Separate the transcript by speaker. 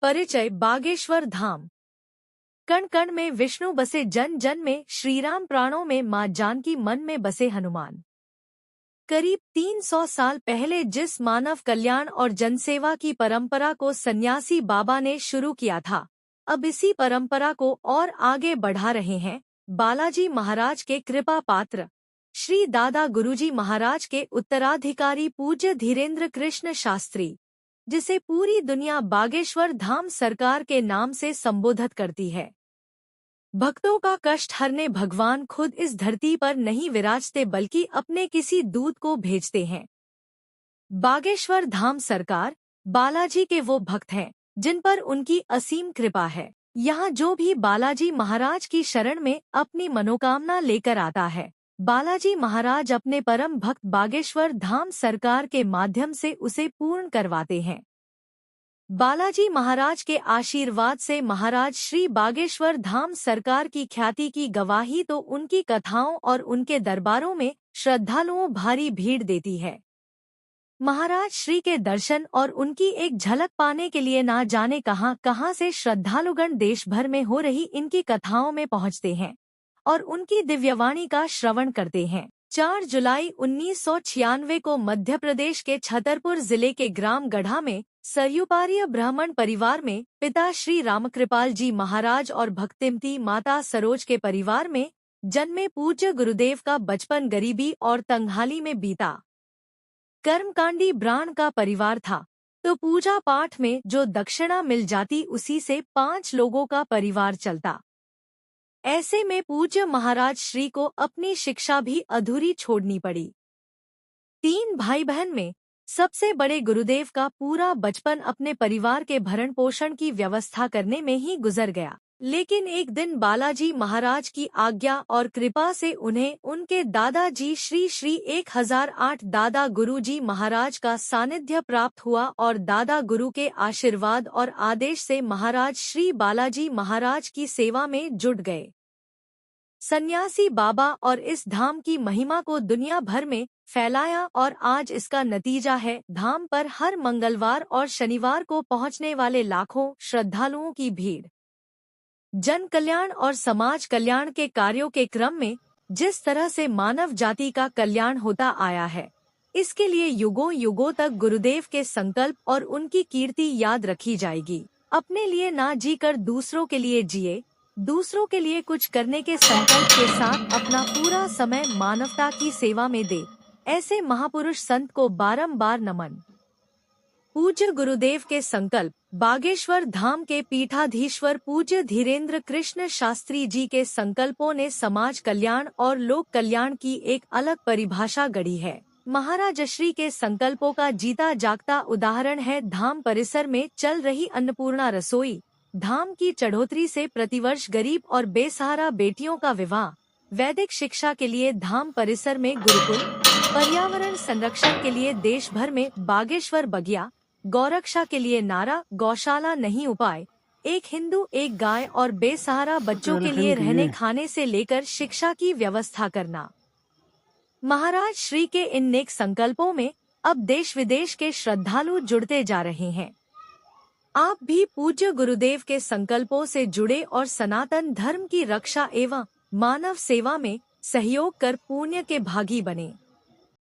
Speaker 1: परिचय। बागेश्वर धाम। कण कण में विष्णु बसे, जन जन में श्रीराम, प्राणों में मां जानकी, मन में बसे हनुमान। करीब 300 साल पहले जिस मानव कल्याण और जनसेवा की परंपरा को सन्यासी बाबा ने शुरू किया था, अब इसी परंपरा को और आगे बढ़ा रहे हैं बालाजी महाराज के कृपा पात्र श्री दादा गुरुजी महाराज के उत्तराधिकारी पूज्य धीरेन्द्र कृष्ण शास्त्री, जिसे पूरी दुनिया बागेश्वर धाम सरकार के नाम से संबोधित करती है। भक्तों का कष्ट हरने भगवान खुद इस धरती पर नहीं विराजते, बल्कि अपने किसी दूत को भेजते हैं। बागेश्वर धाम सरकार बालाजी के वो भक्त हैं जिन पर उनकी असीम कृपा है। यहाँ जो भी बालाजी महाराज की शरण में अपनी मनोकामना लेकर आता है, बालाजी महाराज अपने परम भक्त बागेश्वर धाम सरकार के माध्यम से उसे पूर्ण करवाते हैं। बालाजी महाराज के आशीर्वाद से महाराज श्री बागेश्वर धाम सरकार की ख्याति की गवाही तो उनकी कथाओं और उनके दरबारों में श्रद्धालुओं भारी भीड़ देती है। महाराज श्री के दर्शन और उनकी एक झलक पाने के लिए ना जाने कहां से श्रद्धालुगण देश भर में हो रही इनकी कथाओं में पहुंचते हैं और उनकी दिव्यवाणी का श्रवण करते हैं। 4 जुलाई 1996 को मध्य प्रदेश के छतरपुर जिले के ग्राम गढ़ा में सरयुपार्य ब्राह्मण परिवार में पिता श्री रामकृपाल जी महाराज और भक्तिमती माता सरोज के परिवार में जन्मे पूज्य गुरुदेव का बचपन गरीबी और तंगहाली में बीता। कर्मकांडी ब्राह्मण का परिवार था, तो पूजा पाठ में जो दक्षिणा मिल जाती उसी से 5 लोगों का परिवार चलता। ऐसे में पूज्य महाराज श्री को अपनी शिक्षा भी अधूरी छोड़नी पड़ी। 3 भाई बहन में सबसे बड़े गुरुदेव का पूरा बचपन अपने परिवार के भरण पोषण की व्यवस्था करने में ही गुजर गया। लेकिन एक दिन बालाजी महाराज की आज्ञा और कृपा से उन्हें उनके दादाजी श्री 1008 दादा गुरुजी महाराज का सानिध्य प्राप्त हुआ और दादा गुरु के आशीर्वाद और आदेश से महाराज श्री बालाजी महाराज की सेवा में जुट गए। सन्यासी बाबा और इस धाम की महिमा को दुनिया भर में फैलाया और आज इसका नतीजा है धाम पर हर मंगलवार और शनिवार को पहुंचने वाले लाखों श्रद्धालुओं की भीड़। जन कल्याण और समाज कल्याण के कार्यों के क्रम में जिस तरह से मानव जाति का कल्याण होता आया है, इसके लिए युगों युगों तक गुरुदेव के संकल्प और उनकी कीर्ति याद रखी जाएगी। अपने लिए ना जीकर दूसरों के लिए जिए, दूसरों के लिए कुछ करने के संकल्प के साथ अपना पूरा समय मानवता की सेवा में दे, ऐसे महापुरुष संत को बारंबार नमन। पूज्य गुरुदेव के संकल्प। बागेश्वर धाम के पीठाधीश्वर पूज्य धीरेन्द्र कृष्ण शास्त्री जी के संकल्पों ने समाज कल्याण और लोक कल्याण की एक अलग परिभाषा गढ़ी है। महाराजश्री के संकल्पों का जीता जागता उदाहरण है धाम परिसर में चल रही अन्नपूर्णा रसोई। धाम की चढ़ोतरी से प्रतिवर्ष गरीब और बेसहारा बेटियों का विवाह, वैदिक शिक्षा के लिए धाम परिसर में गुरुकुल, पर्यावरण संरक्षण के लिए देश भर में बागेश्वर बगिया, गौरक्षा के लिए नारा गौशाला नहीं उपाय, एक हिंदू एक गाय और बेसहारा बच्चों के लिए रहने खाने से लेकर शिक्षा की व्यवस्था करना। महाराज श्री के इन नेक संकल्पों में अब देश विदेश के श्रद्धालु जुड़ते जा रहे हैं। आप भी पूज्य गुरुदेव के संकल्पों से जुड़े और सनातन धर्म की रक्षा एवं मानव सेवा में सहयोग कर पुण्य के भागी बने।